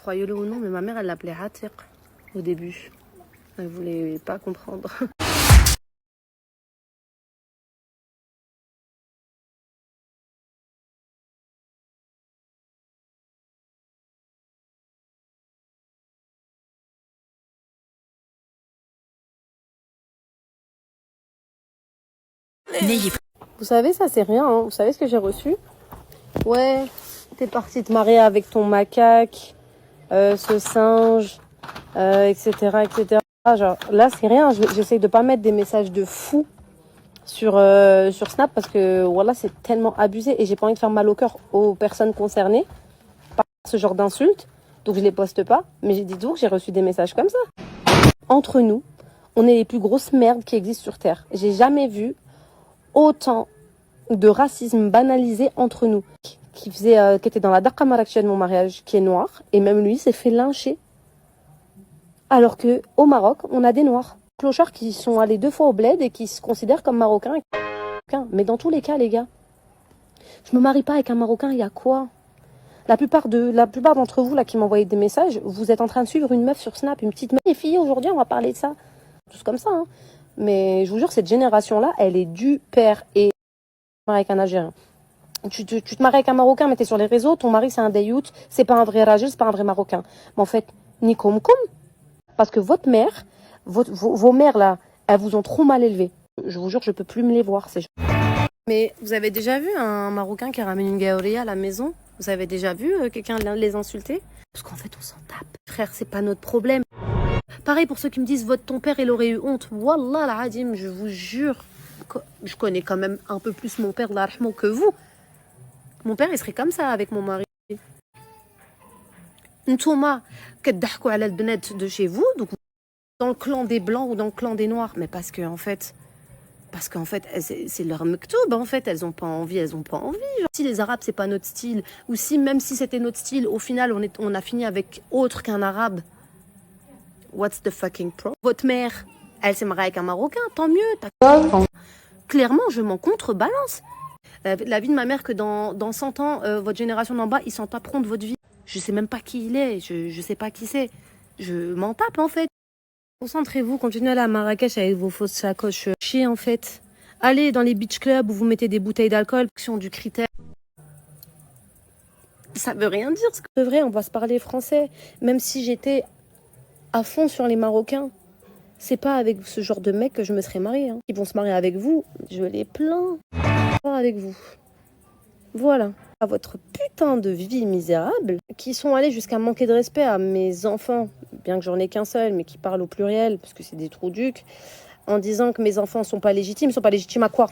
Croyez-le ou non, mais ma mère, elle l'appelait Hatiq au début. Elle voulait pas comprendre. Vous savez, ça c'est rien, hein. Vous savez ce que j'ai reçu? Ouais, t'es partie te marier avec ton macaque, ce singe, etc., etc. Genre, là, c'est rien. J'essaye de pas mettre des messages de fou sur Snap parce que voilà, c'est tellement abusé et j'ai pas envie de faire mal au cœur aux personnes concernées par ce genre d'insultes. Donc je les poste pas. Mais j'ai dit donc j'ai reçu des messages comme ça. Entre nous, on est les plus grosses merdes qui existent sur Terre. J'ai jamais vu autant de racisme banalisé entre nous. Qui était dans la Daqa Marrakech de mon mariage, qui est noir, et même lui s'est fait lyncher. Alors que au Maroc, on a des noirs. Clochards qui sont allés 2 fois au bled et qui se considèrent comme marocains. Mais dans tous les cas, les gars, je me marie pas avec un Marocain, il y a quoi? La plupart d'entre vous là qui m'envoyez des messages, vous êtes en train de suivre une meuf sur Snap, une petite meuf. Les filles, aujourd'hui, on va parler de ça. Tous comme ça, hein. Mais je vous jure, cette génération-là, elle est du père et avec un Algérien. Tu te maries avec un Marocain, mais t'es sur les réseaux, ton mari c'est un Dayout, c'est pas un vrai Rajel, c'est pas un vrai Marocain. Mais en fait, ni comme. Parce que votre mère, vos mères là, elles vous ont trop mal élevé. Je vous jure, je peux plus me les voir. Mais vous avez déjà vu un Marocain qui ramène une gaouria à la maison? Vous avez déjà vu quelqu'un les insulter? Parce qu'en fait, on s'en tape. Frère, c'est pas notre problème. Pareil pour ceux qui me disent, ton père, il aurait eu honte. Wallah al-adim, je vous jure. Je connais quand même un peu plus mon père, que vous. Mon père, il serait comme ça avec mon mari. Ntouma, كتضحكوا على البنات de chez vous, donc dans le clan des blancs ou dans le clan des noirs, mais parce qu'en fait, c'est leur mektoub, en fait, elles ont pas envie. Genre, si les arabes c'est pas notre style, ou si même si c'était notre style, au final on a fini avec autre qu'un arabe. What's the fucking problem? Votre mère, elle s'est mariée avec un marocain, tant mieux. Clairement, je m'en contrebalance. La vie de ma mère que dans 100 ans, votre génération d'en bas, ils s'en taperont de votre vie. Je sais même pas qui il est, je sais pas qui c'est. Je m'en tape en fait. Concentrez-vous, continuez à aller à Marrakech avec vos fausses sacoches. Chier en fait. Allez dans les beach clubs où vous mettez des bouteilles d'alcool, fonction du critère. Ça veut rien dire ce que c'est vrai, on va se parler français. Même si j'étais à fond sur les Marocains, c'est pas avec ce genre de mecs que je me serais mariée. Hein. Ils vont se marier avec vous, je les plains. Pas avec vous. Voilà. À votre putain de vie misérable, qui sont allés jusqu'à manquer de respect à mes enfants, bien que j'en ai qu'un seul, mais qui parlent au pluriel, parce que c'est des trous ducs, en disant que mes enfants sont pas légitimes. Ils sont pas légitimes à quoi?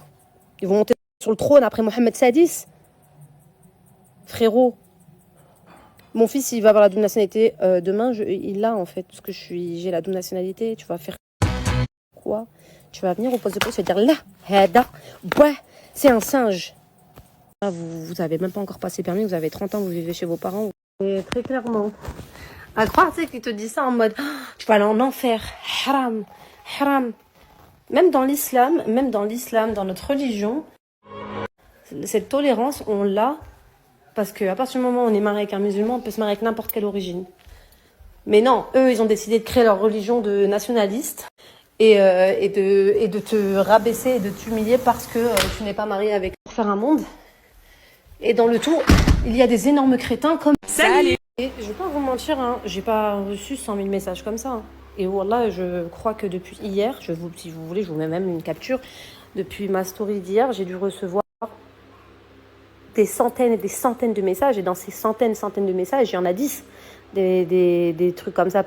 Ils vont monter sur le trône après Mohamed Sadis? Frérot, mon fils, il va avoir la double nationalité demain. Il l'a en fait, parce que j'ai la double nationalité. Tu vas faire quoi? Tu vas venir au poste de police et dire là, hada, ouais, c'est un singe. Vous avez même pas encore passé permis, vous avez 30 ans, vous vivez chez vos parents. Et très clairement. À croire, tu sais, qu'il te dit ça en mode tu vas aller en enfer. Haram. Haram. Même dans l'islam, dans notre religion, cette tolérance, on l'a parce qu'à partir du moment où on est marié avec un musulman, on peut se marier avec n'importe quelle origine. Mais non, eux, ils ont décidé de créer leur religion de nationalistes et de te rabaisser et de t'humilier parce que tu n'es pas marié avec. Pour faire un monde. Et dans le tout, il y a des énormes crétins comme... Salut. Et je vais pas vous mentir, hein, j'ai pas reçu 100 000 messages comme ça. Hein. Et voilà, je crois que depuis hier, si vous voulez, je vous mets même une capture. Depuis ma story d'hier, j'ai dû recevoir des centaines et des centaines de messages. Et dans ces centaines de messages, il y en a 10. Des trucs comme ça.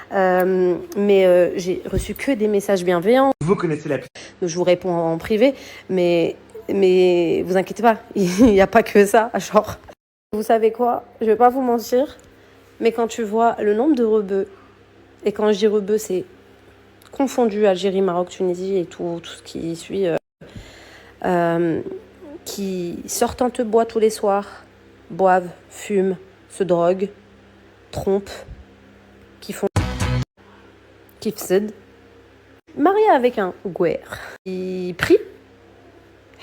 Mais j'ai reçu que des messages bienveillants. Vous connaissez la... Je vous réponds en privé, mais vous inquiétez pas, il n'y a pas que ça, genre. Vous savez quoi? Je vais pas vous mentir, mais quand tu vois le nombre de rebeux, et quand je dis rebeux, c'est confondu Algérie, Maroc, Tunisie et tout ce qui suit, qui sortent en te bois tous les soirs, boivent, fument, se droguent, trompent, qui fsed, marié avec un gouer. Il prie.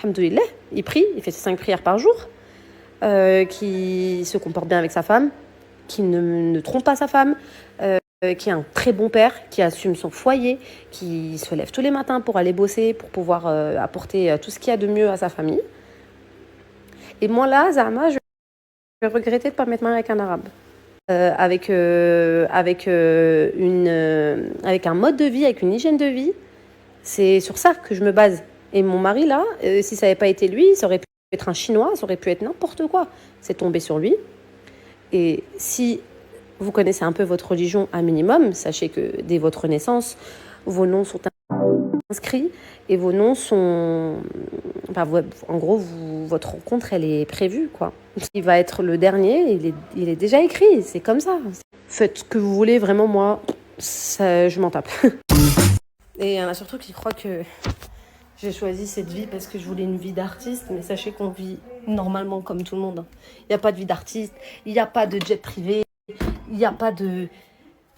Alhamdoulilah, il prie, il fait ses 5 prières par jour, qui se comporte bien avec sa femme, qui ne trompe pas sa femme, qui est un très bon père, qui assume son foyer, qui se lève tous les matins pour aller bosser, pour pouvoir apporter tout ce qu'il y a de mieux à sa famille. Et moi là, Zama, je vais regretter de ne pas m'être mariée avec un arabe. Avec un mode de vie, avec une hygiène de vie. C'est sur ça que je me base. Et mon mari, là, si ça n'avait pas été lui, ça aurait pu être un Chinois, ça aurait pu être n'importe quoi. C'est tombé sur lui. Et si vous connaissez un peu votre religion un minimum, sachez que dès votre naissance, vos noms sont inscrits et vos noms sont... Enfin, en gros, votre rencontre, elle est prévue, quoi. Il va être le dernier, il est déjà écrit, c'est comme ça. Faites ce que vous voulez, vraiment, moi, ça, je m'en tape. Et il y en a surtout qui croient que j'ai choisi cette vie parce que je voulais une vie d'artiste, mais sachez qu'on vit normalement comme tout le monde. Il n'y a pas de vie d'artiste, il n'y a pas de jet privé, il n'y a pas de...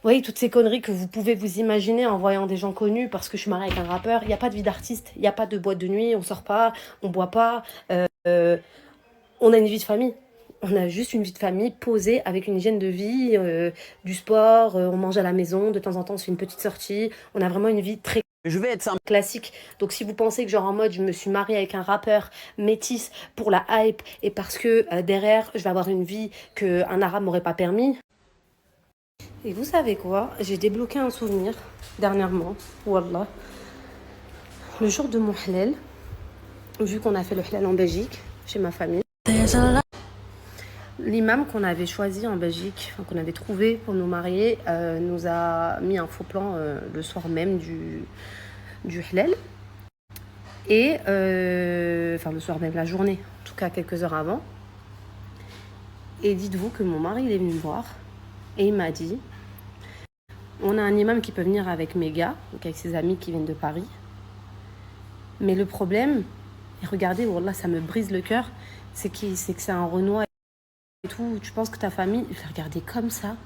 Vous voyez, toutes ces conneries que vous pouvez vous imaginer en voyant des gens connus parce que je suis mariée avec un rappeur. Il n'y a pas de vie d'artiste, il n'y a pas de boîte de nuit, on sort pas, on boit pas. On a une vie de famille. On a juste une vie de famille posée avec une hygiène de vie, du sport, on mange à la maison, de temps en temps on se fait une petite sortie. On a vraiment une vie très classique. Donc si vous pensez que genre en mode je me suis mariée avec un rappeur métis pour la hype et parce que derrière je vais avoir une vie qu'un arabe m'aurait pas permis. Et vous savez quoi? J'ai débloqué un souvenir dernièrement, wallah. Le jour de mon halal, vu qu'on a fait le halal en Belgique, chez ma famille, l'imam qu'on avait choisi en Belgique, qu'on avait trouvé pour nous marier, nous a mis un faux plan le soir même du halal. Et, enfin le soir même, la journée, en tout cas quelques heures avant. Et dites-vous que mon mari il est venu me voir et il m'a dit, on a un imam qui peut venir avec mes gars, donc avec ses amis qui viennent de Paris. Mais le problème, et regardez, wallah, ça me brise le cœur, c'est que c'est un Renoir et tout. Tu penses que ta famille, je l'ai regardé comme ça.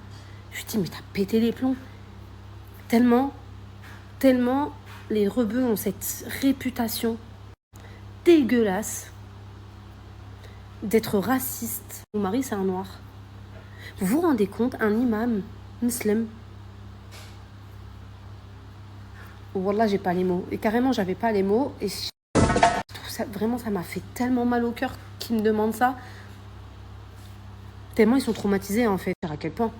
Je me dis, mais t'as pété les plombs. Tellement les rebeux ont cette réputation dégueulasse d'être raciste. Mon mari, c'est un noir. Vous vous rendez compte, un imam musulman? Wallah, j'ai pas les mots. Et carrément, j'avais pas les mots. Et ça, vraiment, ça m'a fait tellement mal au cœur qu'ils me demandent ça. Tellement ils sont traumatisés, en fait. À quel point?